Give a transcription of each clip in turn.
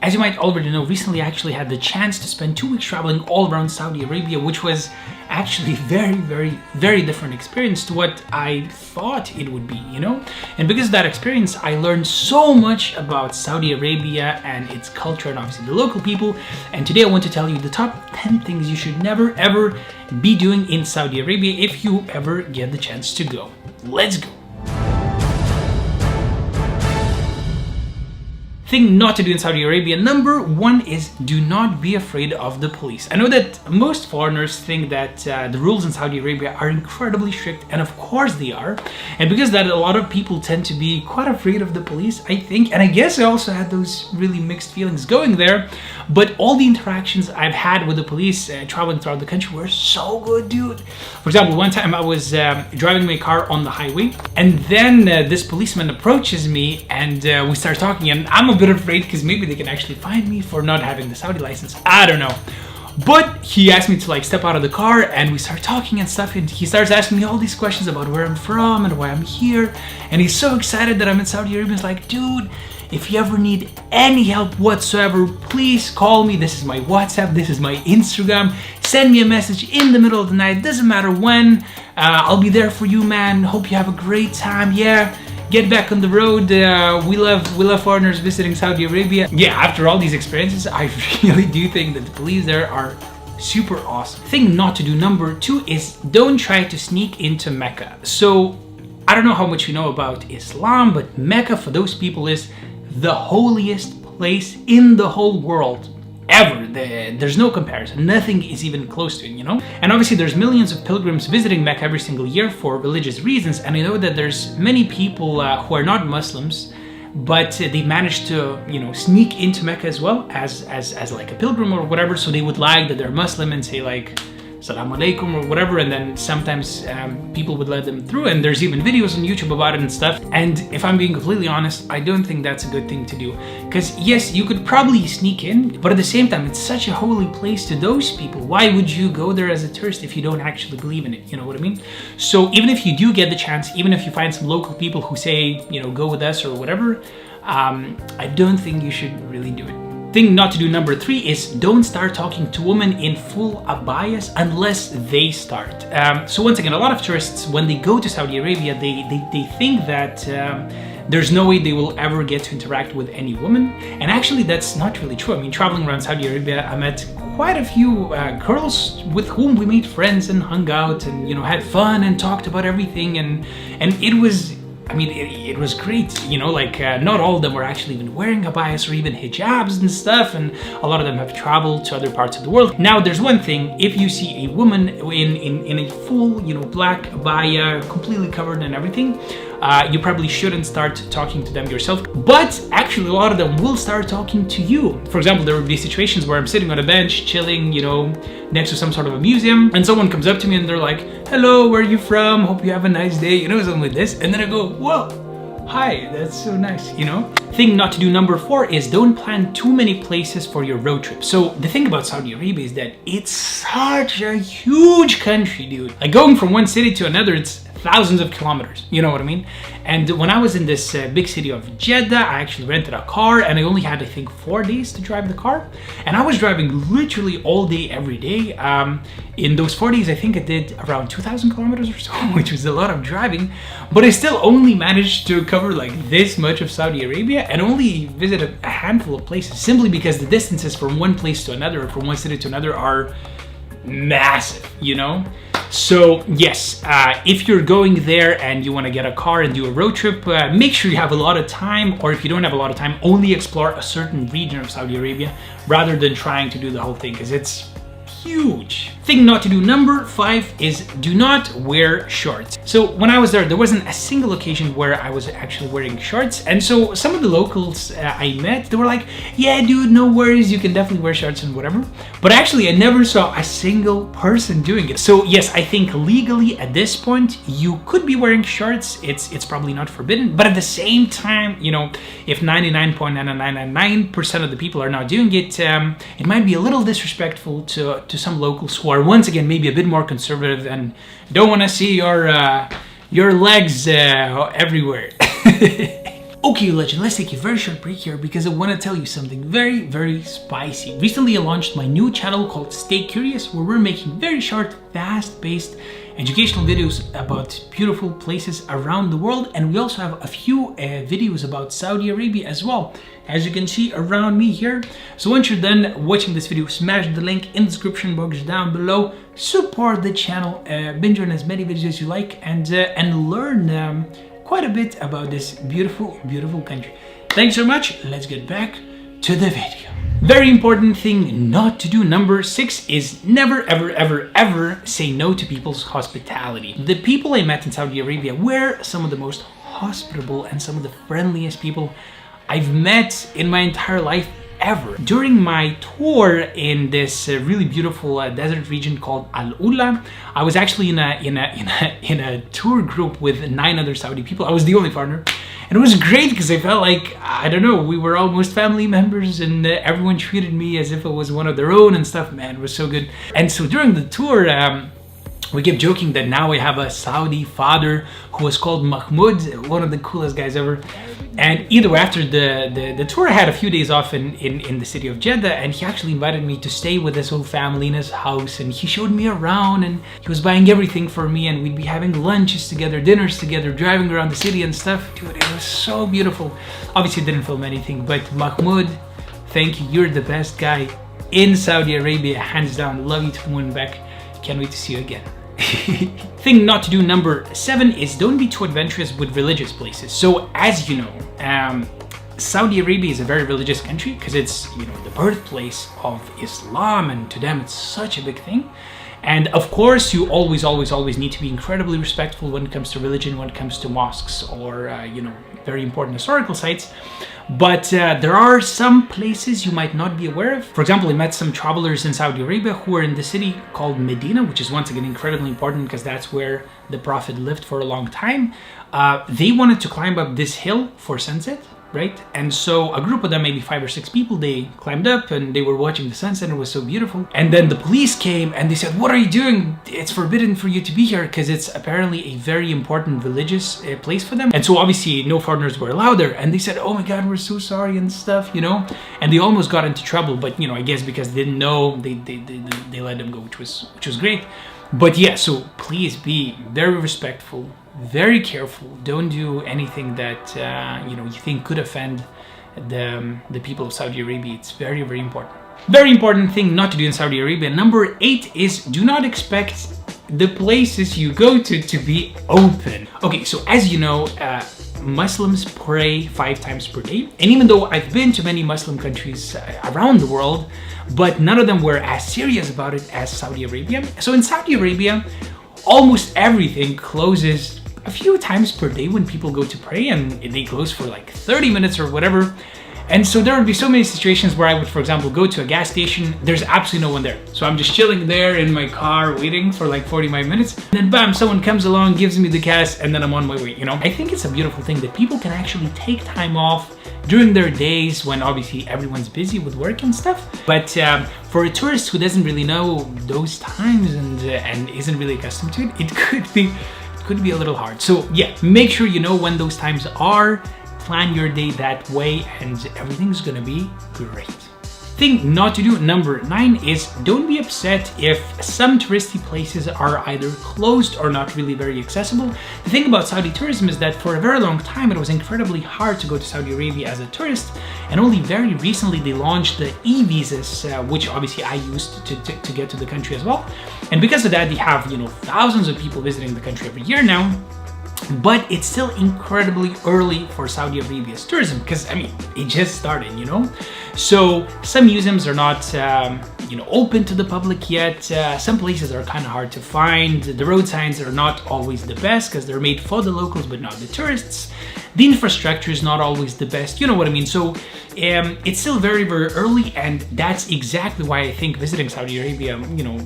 As you might already know, recently I actually had the chance to spend 2 weeks traveling all around Saudi Arabia, which was actually very different experience to what I thought it would be, you know? And because of that experience, I learned so much about Saudi Arabia and its culture and obviously the local people. And today I want to tell you the top 10 things you should never ever be doing in Saudi Arabia if you ever get the chance to go. Let's go. Thing not to do in Saudi Arabia. Number 1 is do not be afraid of the police. I know that most foreigners think that the rules in Saudi Arabia are incredibly strict, and of course they are. And because of that, a lot of people tend to be quite afraid of the police, I think. And I guess I also had those really mixed feelings going there. But all the interactions I've had with the police traveling throughout the country were so good, dude. For example, one time I was driving my car on the highway, and then this policeman approaches me and we start talking, and I'm a bit afraid because maybe they can actually find me for not having the Saudi license. I don't know. But he asked me to like step out of the car and we start talking and stuff, and he starts asking me all these questions about where I'm from and why I'm here, and he's so excited that I'm in Saudi Arabia. He's like, dude, if you ever need any help whatsoever, please call me. This is my WhatsApp, this is my Instagram. Send me a message in the middle of the night, doesn't matter when. I'll be there for you, man. Hope you have a great time. Yeah, get back on the road. We love foreigners visiting Saudi Arabia. Yeah, after all these experiences, I really do think that the police there are super awesome. Thing not to do, number 2, is don't try to sneak into Mecca. So I don't know how much you know about Islam, but Mecca for those people is the holiest place in the whole world ever. There's no comparison. Nothing is even close to it, you know? And obviously there's millions of pilgrims visiting Mecca every single year for religious reasons, and I know that there's many people who are not Muslims, but they managed to, you know, sneak into Mecca as well as like a pilgrim or whatever, so they would lie that they're Muslim and say like Assalamu alaikum or whatever, and then sometimes people would let them through, and there's even videos on YouTube about it and stuff. And if I'm being completely honest, I don't think that's a good thing to do, because yes, you could probably sneak in, but at the same time it's such a holy place to those people. Why would you go there as a tourist if you don't actually believe in it? You know what I mean? So even if you do get the chance, even if you find some local people who say, you know, go with us or whatever, I don't think you should really do it. Thing not to do, number 3, is don't start talking to women in full abayas unless they start. So once again, a lot of tourists, when they go to Saudi Arabia, they think that there's no way they will ever get to interact with any woman. And actually that's not really true. I mean, traveling around Saudi Arabia, I met quite a few girls with whom we made friends and hung out and, you know, had fun and talked about everything, and it was, I mean, it was great, you know, like not all of them were actually even wearing abayas or even hijabs and stuff, and a lot of them have traveled to other parts of the world. Now, there's one thing, if you see a woman in a full, you know, black abaya, completely covered and everything, you probably shouldn't start talking to them yourself, but actually a lot of them will start talking to you. For example, there would be situations where I'm sitting on a bench, chilling, you know, next to some sort of a museum, and someone comes up to me and they're like, hello, where are you from? Hope you have a nice day, you know, something like this. And then I go, whoa, hi, that's so nice, you know? Thing not to do, number 4, is don't plan too many places for your road trip. So the thing about Saudi Arabia is that it's such a huge country, dude. Like going from one city to another, it's thousands of kilometers, you know what I mean? And when I was in this big city of Jeddah, I actually rented a car, and I only had, I think, 4 days to drive the car, and I was driving literally all day every day. In those 4 days, I think I did around 2,000 kilometers or so, which was a lot of driving, but I still only managed to cover like this much of Saudi Arabia and only visit a handful of places, simply because the distances from one place to another or from one city to another are massive, you know? So yes, if you're going there and you want to get a car and do a road trip, make sure you have a lot of time, or if you don't have a lot of time, only explore a certain region of Saudi Arabia rather than trying to do the whole thing, because it's huge. Thing not to do, number 5, is do not wear shorts. So when I was there wasn't a single occasion where I was actually wearing shorts, and so some of the locals I met, they were like, yeah dude, no worries, you can definitely wear shorts and whatever, but actually I never saw a single person doing it. So yes, I think legally at this point you could be wearing shorts, it's probably not forbidden, but at the same time, you know, if 99.9999% of the people are not doing it, it might be a little disrespectful to some locals who are, once again, maybe a bit more conservative and don't want to see your legs everywhere. Okay, legend, let's take a very short break here because I want to tell you something very, very spicy. Recently, I launched my new channel called Stay Curious, where we're making very short, fast-paced educational videos about beautiful places around the world, and we also have a few videos about Saudi Arabia as well, as you can see around me here. So once you're done watching this video, smash the link in the description box down below, support the channel, binge on as many videos as you like, and learn quite a bit about this beautiful, beautiful country. Thanks so much. Let's get back to the video. Very important thing not to do, number 6, is never, ever, ever, ever say no to people's hospitality. The people I met in Saudi Arabia were some of the most hospitable and some of the friendliest people I've met in my entire life ever. During my tour in this really beautiful desert region called Al Ula, I was actually in a tour group with 9 other Saudi people. I was the only foreigner, and it was great because I felt like, I don't know, we were almost family members, and everyone treated me as if I was one of their own and stuff. Man, it was so good. And so during the tour, we kept joking that now we have a Saudi father who was called Mahmoud, one of the coolest guys ever. And either way, after the tour, I had a few days off in the city of Jeddah, and he actually invited me to stay with his whole family in his house, and he showed me around, and he was buying everything for me, and we'd be having lunches together, dinners together, driving around the city and stuff. Dude, it was so beautiful. Obviously, didn't film anything, but Mahmoud, thank you. You're the best guy in Saudi Arabia, hands down. Love you to the moon and back. Can't wait to see you again. Thing not to do, number 7, is don't be too adventurous with religious places. So as you know, Saudi Arabia is a very religious country because it's, you know, the birthplace of Islam, and to them it's such a big thing. And of course, you always need to be incredibly respectful when it comes to religion, when it comes to mosques or, you know, very important historical sites. But there are some places you might not be aware of. For example, I met some travelers in Saudi Arabia who were in the city called Medina, which is once again incredibly important because that's where the Prophet lived for a long time. They wanted to climb up this hill for sunset, right? And so a group of them, maybe 5 or 6 people, they climbed up and they were watching the sunset. It was so beautiful. And then the police came and they said, "What are you doing? It's forbidden for you to be here," because it's apparently a very important religious place for them. And so obviously no foreigners were allowed there. And they said, "Oh my God, we're so sorry," and stuff, you know. And they almost got into trouble, but you know, I guess because they didn't know, they let them go, which was great. But yeah, so please be very respectful, very careful. Don't do anything that you know, you think could offend the people of Saudi Arabia. It's very, very important. Very important thing not to do in Saudi Arabia. Number 8 is do not expect the places you go to be open. Okay, so as you know, Muslims pray 5 times per day, and even though I've been to many Muslim countries around the world, but none of them were as serious about it as Saudi Arabia. So in Saudi Arabia, almost everything closes a few times per day when people go to pray, and they close for like 30 minutes or whatever. And so there would be so many situations where I would, for example, go to a gas station, there's absolutely no one there. So I'm just chilling there in my car waiting for like 45 minutes. And then bam, someone comes along, gives me the gas, and then I'm on my way, you know? I think it's a beautiful thing that people can actually take time off during their days when obviously everyone's busy with work and stuff. But for a tourist who doesn't really know those times and isn't really accustomed to it, it could be a little hard. So yeah, make sure you know when those times are. Plan your day that way and everything's gonna be great. Thing not to do, number 9, is don't be upset if some touristy places are either closed or not really very accessible. The thing about Saudi tourism is that for a very long time it was incredibly hard to go to Saudi Arabia as a tourist, and only very recently they launched the e-visas, which obviously I used to get to the country as well. And because of that, they have, you know, thousands of people visiting the country every year now. But it's still incredibly early for Saudi Arabia's tourism because, I mean, it just started, you know? So some museums are not, you know, open to the public yet. Some places are kind of hard to find. The road signs are not always the best because they're made for the locals but not the tourists. The infrastructure is not always the best, you know what I mean? So it's still very, very early, and that's exactly why I think visiting Saudi Arabia, you know,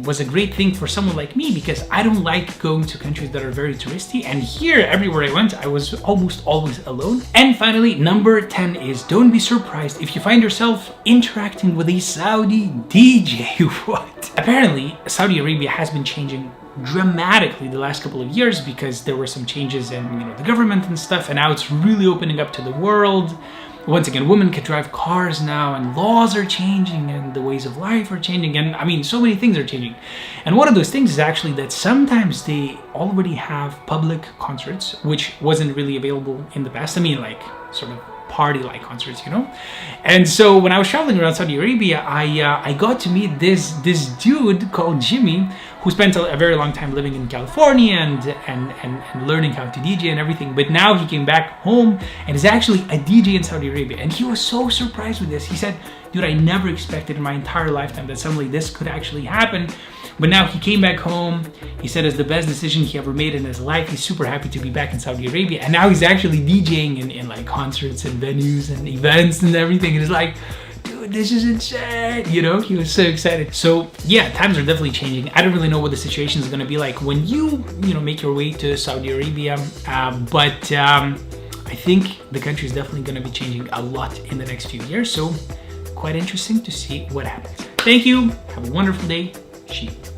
was a great thing for someone like me, because I don't like going to countries that are very touristy, and here, everywhere I went, I was almost always alone. And finally, number 10 is don't be surprised if you find yourself interacting with a Saudi DJ. What? Apparently, Saudi Arabia has been changing dramatically the last couple of years because there were some changes in, you know, the government and stuff, and now it's really opening up to the world. Once again, women can drive cars now, and laws are changing, and the ways of life are changing, and I mean, so many things are changing. And one of those things is actually that sometimes they already have public concerts, which wasn't really available in the past. I mean, like, sort of party-like concerts, you know? And so when I was traveling around Saudi Arabia, I got to meet this dude called Jimmy, who spent a very long time living in California and learning how to DJ and everything. But now he came back home and is actually a DJ in Saudi Arabia. And he was so surprised with this. He said, dude, I never expected in my entire lifetime that something like this could actually happen. But now he came back home. He said it's the best decision he ever made in his life. He's super happy to be back in Saudi Arabia. And now he's actually DJing in like concerts and venues and events and everything. And it's like, dude, this is insane. You know, he was so excited. So yeah, times are definitely changing. I don't really know what the situation is going to be like when you know, make your way to Saudi Arabia. But I think the country is definitely going to be changing a lot in the next few years. So quite interesting to see what happens. Thank you. Have a wonderful day. Sheep.